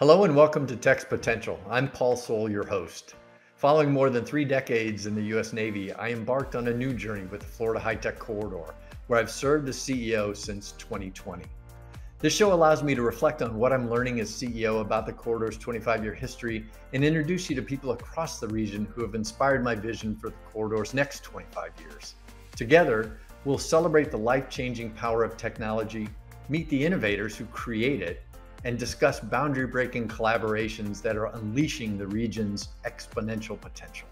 Hello and welcome to Tech's Potential. I'm Paul Sohl, your host. Following more than 3 decades in the U.S. Navy, I embarked on a new journey with the Florida High-Tech Corridor, where I've served as CEO since 2020. This show allows me to reflect on what I'm learning as CEO about the corridor's 25-year history and introduce you to people across the region who have inspired my vision for the corridor's next 25 years. Together, we'll celebrate the life-changing power of technology, meet the innovators who create it, and discuss boundary-breaking collaborations that are unleashing the region's exponential potential.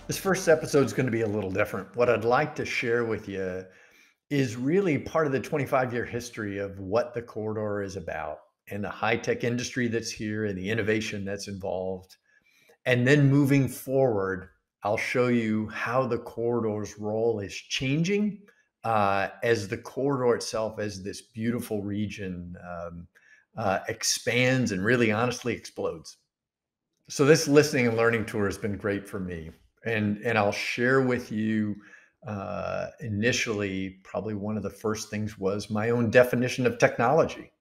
This first episode is going to be a little different. What I'd like to share with you is really part of the 25-year history of what the corridor is about and the high-tech industry that's here and the innovation that's involved. And then moving forward, I'll show you how the corridor's role is changing as the corridor itself, as this beautiful region expands and really honestly explodes. So this listening and learning tour has been great for me. And I'll share with you initially, probably one of the first things was my own definition of technology.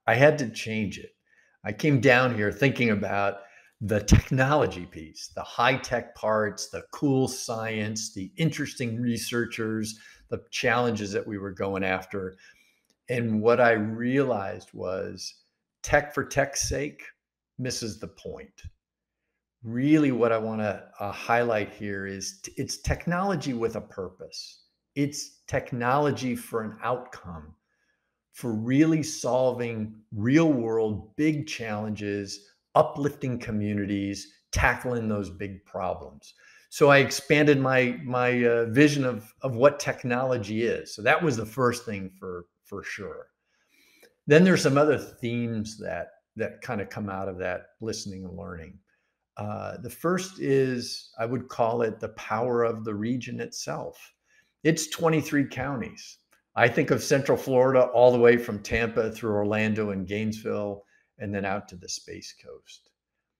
I had to change it. I came down here thinking about the technology piece, the high-tech parts, the cool science, the interesting researchers, the challenges that we were going after. And what I realized was tech for tech's sake misses the point. Really what I want to highlight here is it's technology with a purpose. It's technology for an outcome, for really solving real world big challenges, uplifting communities, tackling those big problems. So I expanded my vision of what technology is. So that was the first thing for sure. Then there's some other themes that kind of come out of that listening and learning. The first is, I would call it the power of the region itself. It's 23 counties. I think of Central Florida all the way from Tampa through Orlando and Gainesville, and then out to the Space Coast.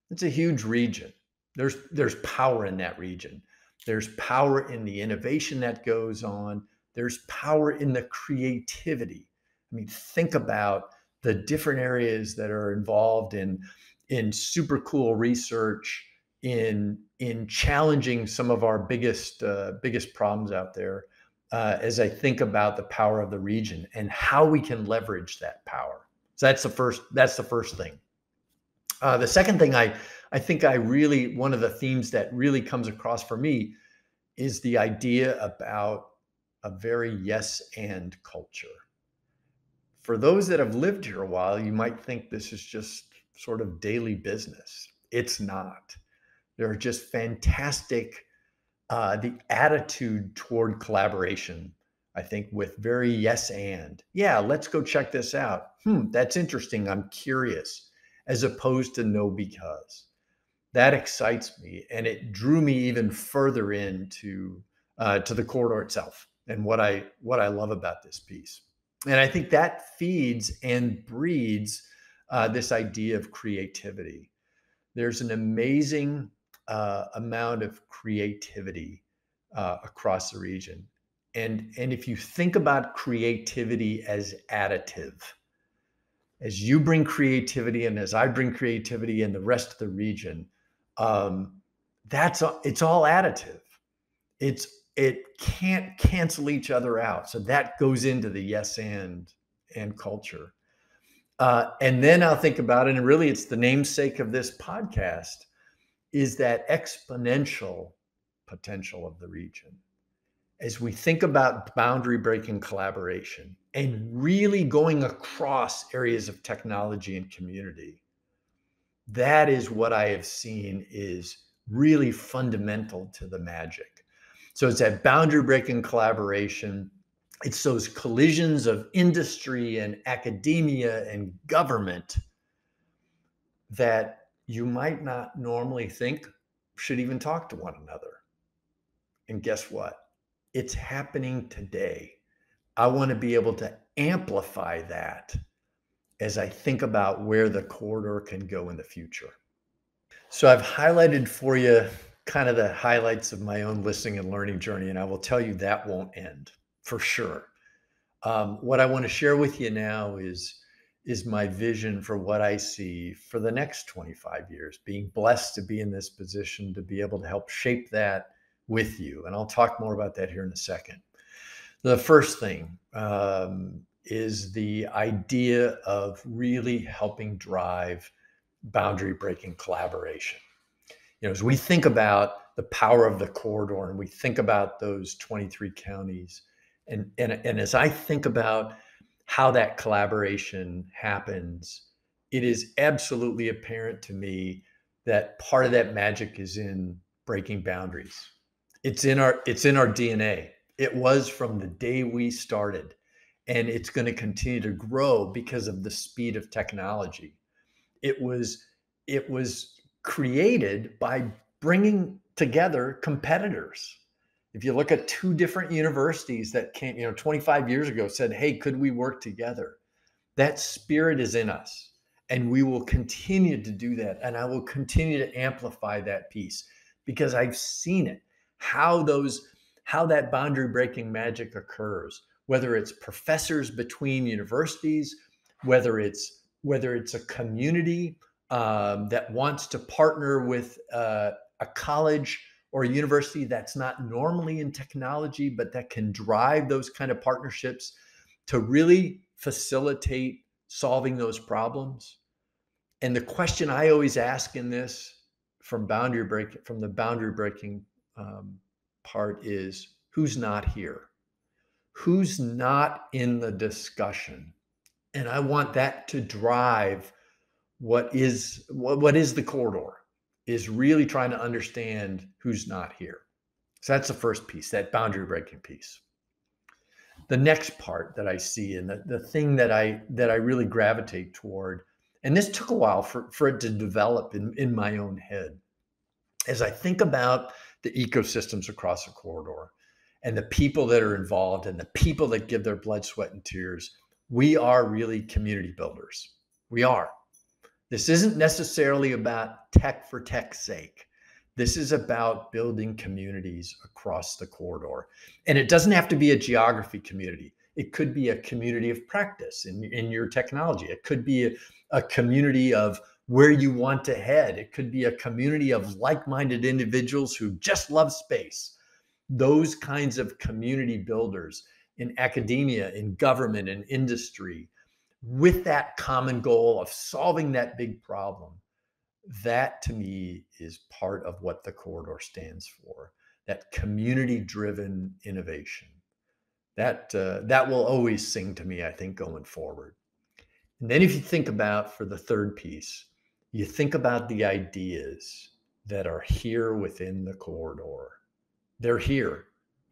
It's a huge region. There's power in that region. There's power in the innovation that goes on. There's power in the creativity. I mean, think about the different areas that are involved in super cool research, in challenging some of our biggest problems out there. As I think about the power of the region and how we can leverage that power. So that's the first thing. The second thing I think one of the themes that really comes across for me is the idea about a very yes and culture. For those that have lived here a while, you might think this is just sort of daily business. It's not. There are just fantastic, the attitude toward collaboration, I think, with very yes and. Yeah, let's go check this out. That's interesting. I'm curious, as opposed to no because. That excites me, and it drew me even further into to the corridor itself and what I love about this piece. And I think that feeds and breeds this idea of creativity. There's an amazing amount of creativity across the region. And if you think about creativity as additive, as you bring creativity and as I bring creativity in the rest of the region, it's all additive. It can't cancel each other out. So that goes into the yes and culture. And then I'll think about it, and really it's the namesake of this podcast, is that exponential potential of the region. As we think about boundary breaking collaboration and really going across areas of technology and community, that is what I have seen is really fundamental to the magic. So it's that boundary breaking collaboration. It's those collisions of industry and academia and government that you might not normally think should even talk to one another. And guess what? It's happening today. I want to be able to amplify that as I think about where the corridor can go in the future. So I've highlighted for you kind of the highlights of my own listening and learning journey, and I will tell you that won't end for sure. What I want to share with you now is is my vision for what I see for the next 25 years, being blessed to be in this position to be able to help shape that with you. And I'll talk more about that here in a second. The first thing is the idea of really helping drive boundary breaking collaboration. As we think about the power of the corridor and we think about those 23 counties, and as I think about how that collaboration happens, it is absolutely apparent to me that part of that magic is in breaking boundaries. It's in our DNA. It was from the day we started, and it's going to continue to grow because of the speed of technology. It was created by bringing together competitors. If you look at two different universities that came, 25 years ago said, "Hey, could we work together?" That spirit is in us, and we will continue to do that. And I will continue to amplify that piece because I've seen it, how that boundary breaking magic occurs, whether it's professors between universities, whether it's a community that wants to partner with a college or a university that's not normally in technology, but that can drive those kind of partnerships to really facilitate solving those problems. And the question I always ask in this from the boundary breaking part is, who's not here? Who's not in the discussion? And I want that to drive what is the corridor, is really trying to understand who's not here. So that's the first piece, that boundary breaking piece. The next part that I see, and the thing that I really gravitate toward, and this took a while for it to develop in my own head, as I think about the ecosystems across the corridor and the people that are involved and the people that give their blood, sweat, and tears, we are really community builders. We are. This isn't necessarily about tech for tech's sake. This is about building communities across the corridor. And it doesn't have to be a geography community. It could be a community of practice in your technology. It could be a community of where you want to head. It could be a community of like-minded individuals who just love space. Those kinds of community builders in academia, in government, in industry, with that common goal of solving that big problem. That to me is part of what the corridor stands for, that community-driven innovation. That will always sing to me, I think, going forward. And then if you think about, for the third piece, you think about the ideas that are here within the corridor. They're here.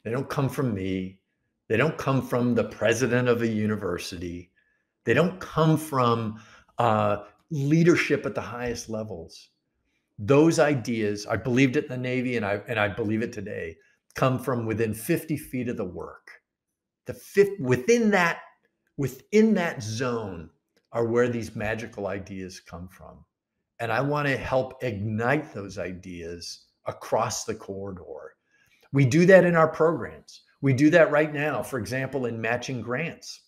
They don't come from me. They don't come from the president of a university. They don't come from leadership at the highest levels. Those ideas, I believed it in the Navy, and I believe it today, come from within 50 feet of the work. Within that zone are where these magical ideas come from. And I want to help ignite those ideas across the corridor. We do that in our programs. We do that right now, for example, in matching grants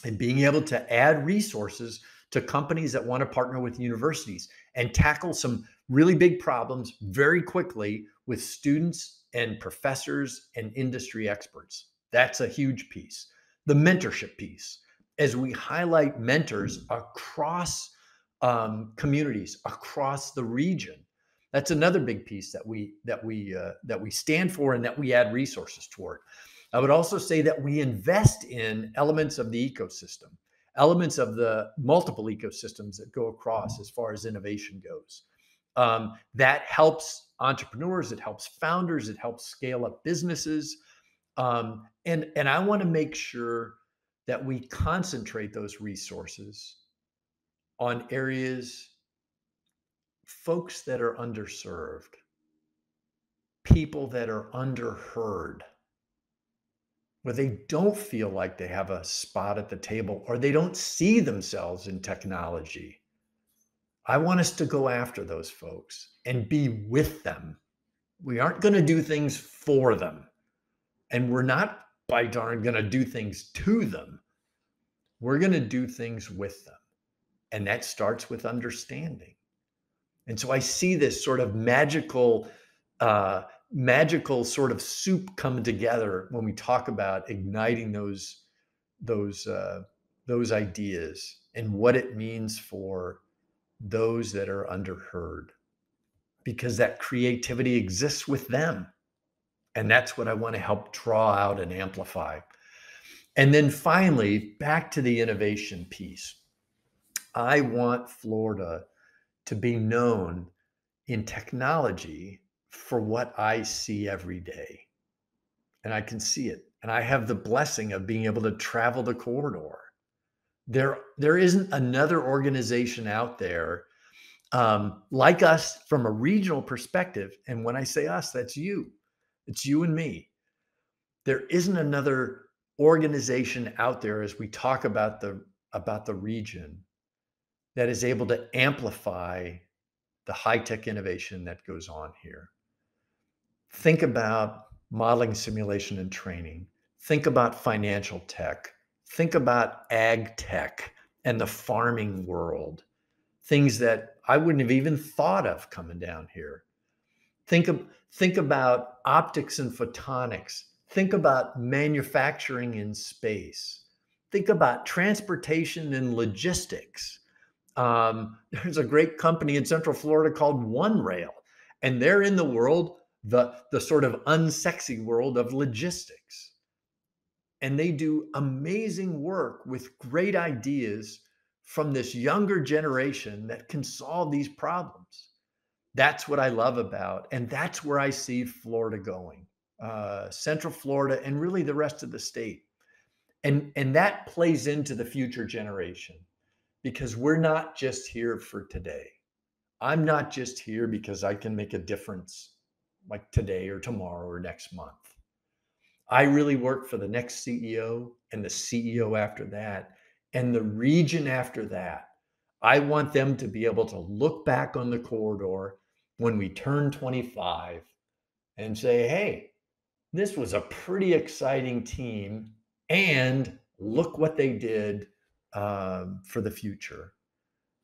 and being able to add resources to companies that want to partner with universities and tackle some really big problems very quickly with students and professors and industry experts. That's a huge piece. The mentorship piece, as we highlight mentors across communities, across the region. That's another big piece that we stand for and that we add resources toward. I would also say that we invest in elements of the ecosystem, elements of the multiple ecosystems that go across as far as innovation goes. That helps entrepreneurs, it helps founders, it helps scale up businesses. And I want to make sure that we concentrate those resources on areas, folks that are underserved, people that are underheard, where they don't feel like they have a spot at the table or they don't see themselves in technology. I want us to go after those folks and be with them. We aren't going to do things for them. And we're not, by darn, going to do things to them. We're going to do things with them. And that starts with understanding. And so I see this sort of magical sort of soup come together when we talk about igniting those uh, those ideas and what it means for those that are underheard, because that creativity exists with them. And that's what I want to help draw out and amplify. And then finally, back to the innovation piece. I want Florida to be known in technology for what I see every day. And I can see it. And I have the blessing of being able to travel the corridor. There isn't another organization out there like us from a regional perspective. And when I say us, that's you. It's you and me. There isn't another organization out there as we talk about the region that is able to amplify the high-tech innovation that goes on here. Think about modeling, simulation, and training. Think about financial tech. Think about ag tech and the farming world. Things that I wouldn't have even thought of coming down here. Think about optics and photonics. Think about manufacturing in space. Think about transportation and logistics. There's a great company in Central Florida called One Rail, and they're in the world, the sort of unsexy world of logistics. And they do amazing work with great ideas from this younger generation that can solve these problems. That's what I love about, and that's where I see Florida going, Central Florida, and really the rest of the state. And that plays into the future generation, because we're not just here for today. I'm not just here because I can make a difference like today or tomorrow or next month. I really work for the next CEO and the CEO after that and the region after that. I want them to be able to look back on the corridor when we turn 25 and say, hey, this was a pretty exciting team. And look what they did for the future.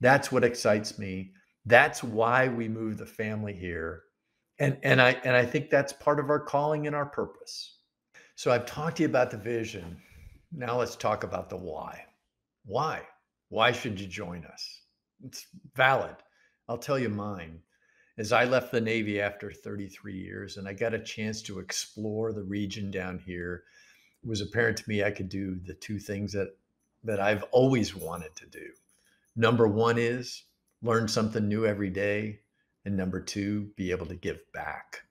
That's what excites me. That's why we moved the family here. And I think that's part of our calling and our purpose. So I've talked to you about the vision. Now let's talk about the why. Why? Why should you join us? It's valid. I'll tell you mine. As I left the Navy after 33 years and I got a chance to explore the region down here, it was apparent to me I could do the two things that I've always wanted to do. Number one is learn something new every day. And number two, be able to give back.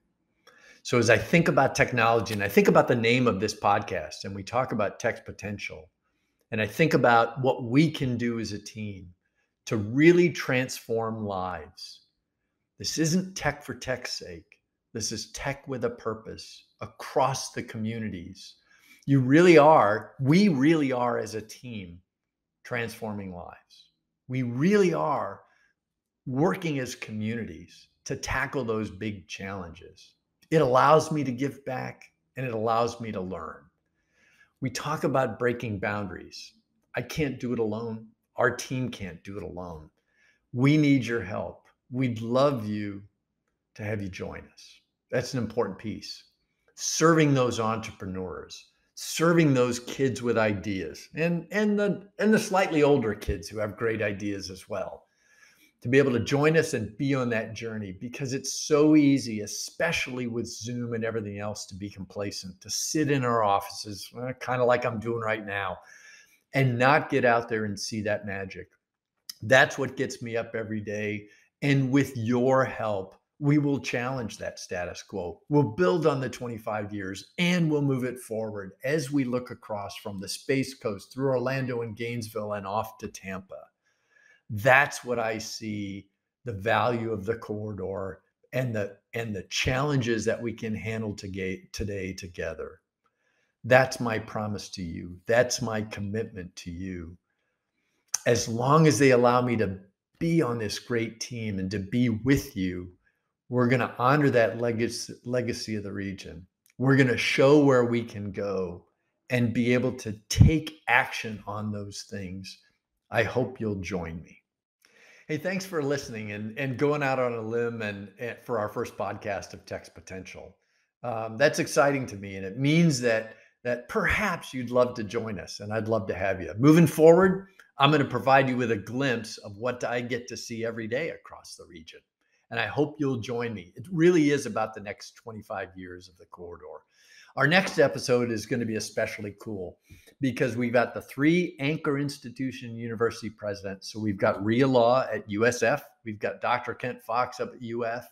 So as I think about technology and I think about the name of this podcast and we talk about tech's potential, and I think about what we can do as a team to really transform lives. This isn't tech for tech's sake. This is tech with a purpose across the communities. We really are as a team transforming lives. We really are working as communities to tackle those big challenges. It allows me to give back and it allows me to learn. We talk about breaking boundaries. I can't do it alone. Our team can't do it alone. We need your help. We'd love you to have you join us. That's an important piece. Serving those entrepreneurs, serving those kids with ideas, and the slightly older kids who have great ideas as well, to be able to join us and be on that journey, because it's so easy, especially with Zoom and everything else, to be complacent, to sit in our offices, kind of like I'm doing right now, and not get out there and see that magic. That's what gets me up every day. And with your help, we will challenge that status quo. We'll build on the 25 years and we'll move it forward as we look across from the Space Coast through Orlando and Gainesville and off to Tampa. That's what I see the value of the corridor and the challenges that we can handle today together. That's my promise to you. That's my commitment to you. As long as they allow me to be on this great team and to be with you, we're going to honor that legacy of the region. We're going to show where we can go and be able to take action on those things. I hope you'll join me. Hey, thanks for listening and going out on a limb and for our first podcast of Text Potential. That's exciting to me, and it means that perhaps you'd love to join us, and I'd love to have you. Moving forward, I'm going to provide you with a glimpse of what I get to see every day across the region, and I hope you'll join me. It really is about the next 25 years of the corridor. Our next episode is going to be especially cool because we've got the three anchor institution university presidents. So we've got Ria Law at USF, we've got Dr. Kent Fox up at UF,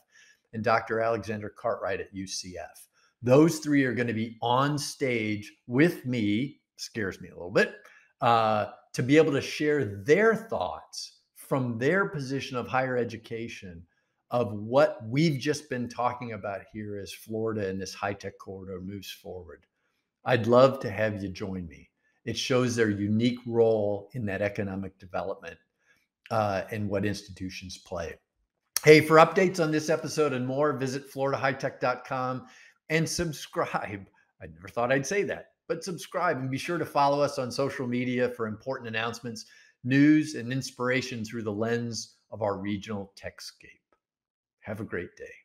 and Dr. Alexander Cartwright at UCF. Those three are going to be on stage with me, scares me a little bit, to be able to share their thoughts from their position of higher education of what we've just been talking about here as Florida and this high-tech corridor moves forward. I'd love to have you join me. It shows their unique role in that economic development and what institutions play. Hey, for updates on this episode and more, visit floridahightech.com and subscribe. I never thought I'd say that, but subscribe and be sure to follow us on social media for important announcements, news, and inspiration through the lens of our regional techscape. Have a great day.